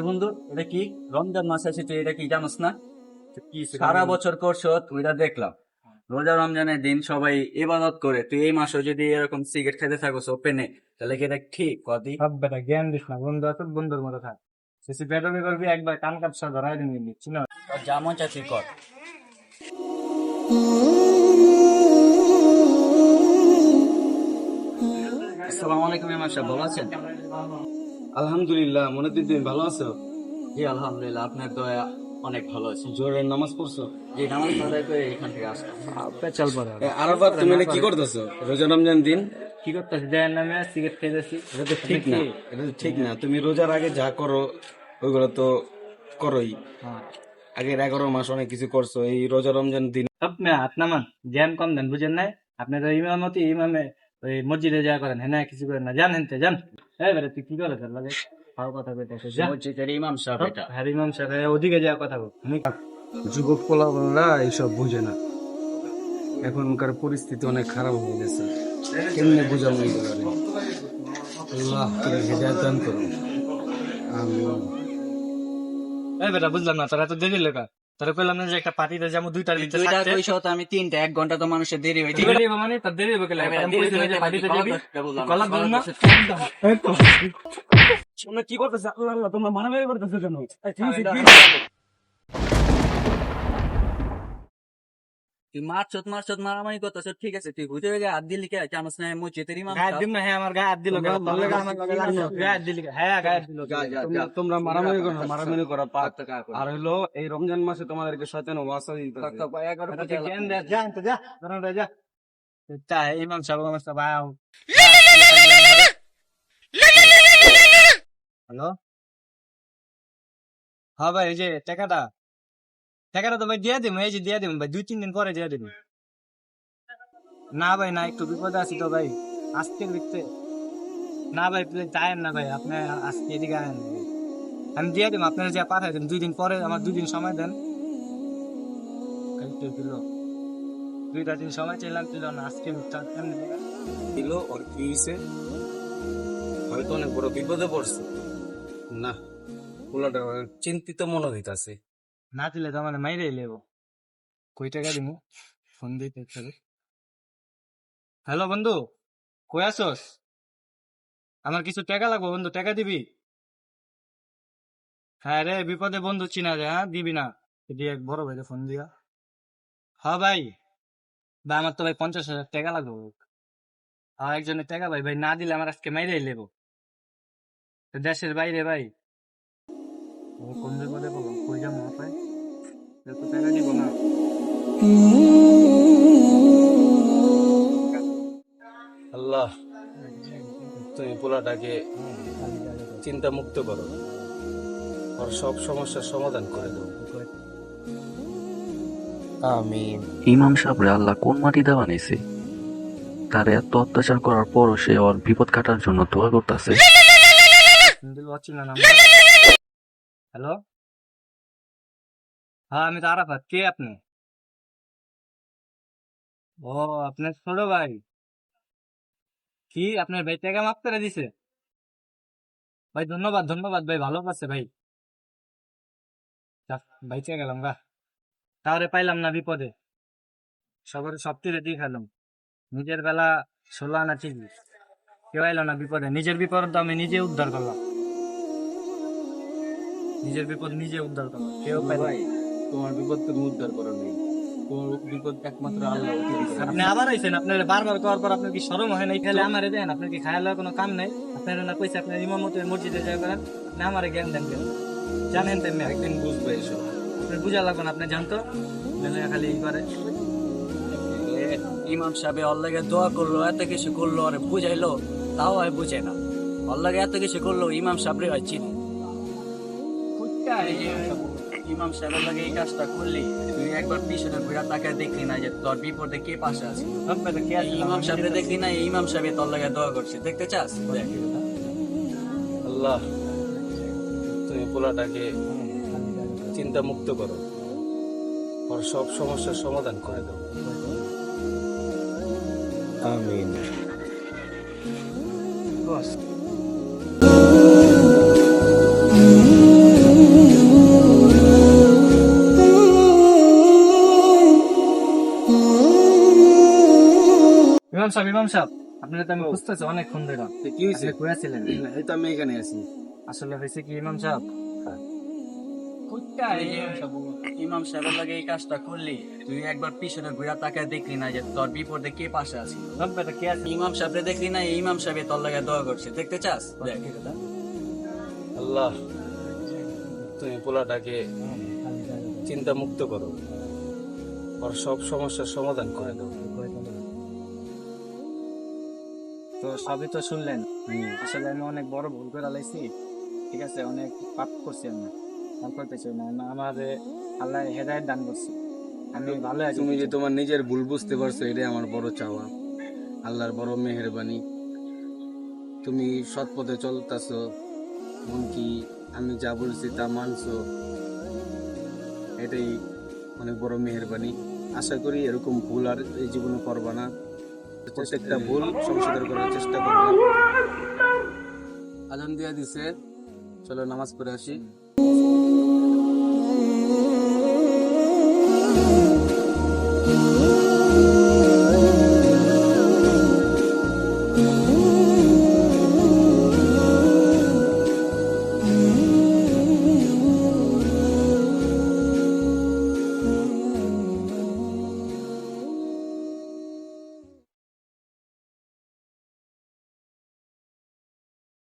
বন্ধু, এটা কি রমজান মাস আছে, তুই এটা কি জানোস না? সারা বছর করছো তুই, এটা দেখলাম। রোজা রমজানের দিন সবাই ইবাদত করে, তুই এই মাসে যদি এরকম সিগারেট খেতে থাকো ওপেনে, তাহলে কি এটা ঠিক? কদি সব বেটা জ্ঞান দিস না, বন্ধু আছে বন্ধুর মতো থাক। শেষে বেদবি করবি, একবার কান কাপসা ধরাই দিবি, দিচ্ছি না। তোর যা মন চায় তুই কর। আসসালামু আলাইকুম ইমাম সাহেব, ভালো আছেন? আলহামদুলিল্লাহ। মনে দিন তুমি ভালো আছো? জি আলহামদুলিল্লাহ, আপনার দয়া অনেক ভালো আছে। জোরের নামাজ পড়ছো? জি, নামাজ আদায় করে এখান থেকে আসলাম। পেঁচাল পরে আরাফাত, তুমি এটা কি করতেছো রোজা রমজান দিন? কি করতেছি, দেয়ের নামে সিগারেট খেয়েছি। এটা তো ঠিক না, এটা তো ঠিক না। তুমি রোজার আগে যা করো ওইগুলো তো করোই। আগের 11 মাস অনেক কিছু করছো, এই রোজা রমজান দিন সব মেয়ে হাত নামান, জ্ঞান কম দেন, বুঝেন নাই? আপনার ইমামতি ইমামে ওই মসজিদে যা করেন, হ্যাঁ কিছু করেন না, জান হেনতে যান। হ্যাঁ বেটা, তুই কি করে তার লাগে ভালো কথা কইতেছিস? যা মসজিদের ইমাম সাহেব এটা। হ্যাঁ, ইমাম সাহেব ওদিকে যা কথা বল। আমি যুবক পোলাপানরা এইসব বুঝে না। এখনকার পরিস্থিতি অনেক খারাপ হয়ে গেছে, কেমনে বুঝাবো এইগুলো? আল্লাহ তুমি হেদায়েত দান করো। আমিন। এই বেটা বুঝলাম না, তোরা তো দেরি লেখা। তোরা কইলাম না যে একটা পার্টিতে যাবো 2টার ভিতরে দুইটা থাকতে। কইছো তো, আমি 3টা, 1 ঘন্টা তো মানুষের দেরি হইতে দেরি হবে মানে তার দেরি হবে কেন? আমি কইছি না যে পার্টিতে যাবি, কলা ধরুন না। তোমরা কি করতেছো? আল্লাহ আল্লাহ, তোমরা মারামারি করতেছো কেন? তুই মারছত মারামারি করতেছ, ঠিক আছে, তুই বুঝে গেলে হাত দিলি কে? জানোস না মসজিদের ইমাম গায়ে সাহেব? দিম না, হ্যাঁ আমার গায়ে হাত দিল কেন? তোর লাগা আমার গায়ে লাগলো, গায়ে হাত দিলি কেন? হ্যাঁ গায়ে হাত দিল। তোমরা মারামারি করো না, মারামারি করা পাপ। আর হইলো এই রমজান মাসে তোমাদেরকে শয়তান ওয়াসওয়াসা দিতেছে। জ্ঞান দে, যা তো যা, ধরুন যা। তা ইমাম সাহেব আমার সাহেব আও। হ্যালো, হ্যাঁ ভাই, এই যে টাকাটা টাকাটা তো ভাই দিয়ে দিম, এই যে দিয়ে দিম ভাই, 2-3 দিন পরে দিয়ে দিম। না ভাই না, একটু বিপদে আছি তো ভাই, আজকের ভিতরে। না ভাই প্লিজ যায়েন না ভাই, আপনি আজকে এদিকে আয়েন না ভাই। আমি দিয়ে দিম, আপনারা যা পাঠাই দেন, 2 দিন পরে, আমার 2 দিন সময় দেন। কালকে দিল 2টা দিন সময় চাইলাম, দিল না। আজকে কেমনি দিবেন? দিল ওর কি হয়েছে? হয়তো অনেক বড় বিপদে পড়ছে। না, পোলাটা চিন্তিত মনে হইতাছে। না দিলে তো মানে মাইরে লেবো। কই টাকা দিমু? ফোন দিতে হবে। হ্যালো বন্ধু, কই আছোস? আমার কিছু টাকা লাগবে বন্ধু, টাকা দিবি? হ্যাঁ রে, বিপদে বন্ধু চিনা যায়, হ্যাঁ দিবি না? দিয়ে এক বড় ভাইকে ফোন দিয়া। হ্যাঁ ভাই, ভাই আমার তো ভাই 50,000 টাকা লাগবে। আর একজনের টাকা ভাই, ভাই না দিলে আমার আজকে মাইরে লেবো। দেশের বাইরে ভাই, কোন বিপদে বলো, কই যাবো ভাই? তো টাকা দিব না। আল্লাহ তুমি পোলাটাকে চিন্তা মুক্ত করো, ওর সব সমস্যার সমাধান করে দাও। আমিন। ইমাম সাহেবরে আল্লাহ কোন মাটিতে বানাইছে? তার এত অত্যাচার করার পরও সে ওর বিপদ কাটার জন্য দোয়া করতেছে। হ্যালো, হ্যাঁ আমি তো আরাফাত, কে আপনি? ও, আপনার ছোট ভাই? কি আপনার ভাই টাকা মাফ করে দিছে? ভাই ধন্যবাদ ধন্যবাদ ভাই, ভালো আছে ভাই। যাক, বাইচে গেলাম গা। তাহলে পাইলাম না বিপদে, সবার সব তীরে দিয়ে খেলাম। নিজের বেলা 16 আনা ঠিক, কেউ আইলো না বিপদে। নিজের বিপদ তো আমি নিজে উদ্ধার করলাম, নিজের বিপদ নিজে উদ্ধার করলাম, কেউ পাইল না। তোমার বিপদ তুমি উদ্ধার করো নাই, তোমার বিপদ একমাত্র আল্লাহ। আপনি আবার আইছেন, আপনার বারবার করার পর আপনার কি শরম হয় নাই? খালি আমারে দেন, আপনার কি খায়ালের কোনো কাম নাই? আপনার না কইছে আপনার ইমামতের মসজিদে যাই করেন, আপনি আমারে জ্ঞান দেন কেন? জানেন তেমনি একদিন বুঝবে এসব। আপনার বুঝা লাগবে না, আপনি জানতো খালি ই করে। ইমাম সাহেব ওর লাগে দোয়া করলো, এত কিছু করলো, আরে বুঝাইলো, তাও হয় বুঝে না। ওর লাগে এত কিছু করলো, ইমাম সাহেব রে হয় চিনি। ইমাম সাহেবের লাগে এই কাজটা করলি, তুই একবার পিছনে ঘুরে তাকে দেখলি না যে তোর বিপদে কে পাশে আছে? ইমাম সাহেব দেখলি না, এই ইমাম সাহেব তোর লাগে দোয়া করছে, দেখতে চাস? দেখ। আল্লাহ তুমি পোলাটাকে চিন্তা মুক্ত করো, ওর সব সমস্যার সমাধান করে দাও। আমিন। বস ইমাম সাহেব আপনারা তো আমি খুঁজতেছি অনেকক্ষণ ধরে। কি হয়েছে? আপনি কই আছিলেন? এই তো আমি এখানে আছি। আসলে হয়েছে কি ইমাম সাহেব, ইমাম সাহেবের লাগে এই কাজটা করলি, তুই একবার পিছনে ঘুরা তাকায় দেখলি না যে তোর বিপদে কে পাশে আছে? রব্বাটা কে আছে? ইমাম সাহেবরে দেখলি না, এই ইমাম সাহেব তোর লাগে দোয়া করছে, দেখতে চাস? দেখ। আল্লাহ, তুমি পোলাটাকে চিন্তা মুক্ত করো, ওর সব সমস্যার সমাধান করে দাও। তো সবই তো শুনলেন। আসলে আমি অনেক বড় ভুল করে লাইছি, ঠিক আছে, অনেক পাপ করছি আমি, পাপ করতে চাই না। আমার আল্লাহ হেদায়েত দান করছে, আমি ভালো আছি। তুমি যে তোমার নিজের ভুল বুঝতে পারছো, এটাই আমার বড় চাওয়া। আল্লাহর বড় মেহেরবানি, তুমি সৎ পথে চলতেছো, এমনকি আমি যা বলছি তা মানছো, এটাই অনেক বড় মেহেরবানি। আশা করি এরকম ভুল আর এই জীবনে করবা না, প্রত্যেকটা ভুল সংশোধন করার চেষ্টা করবে। আজান দিয়া দিছে, চলো নামাজ পড়ে আসি।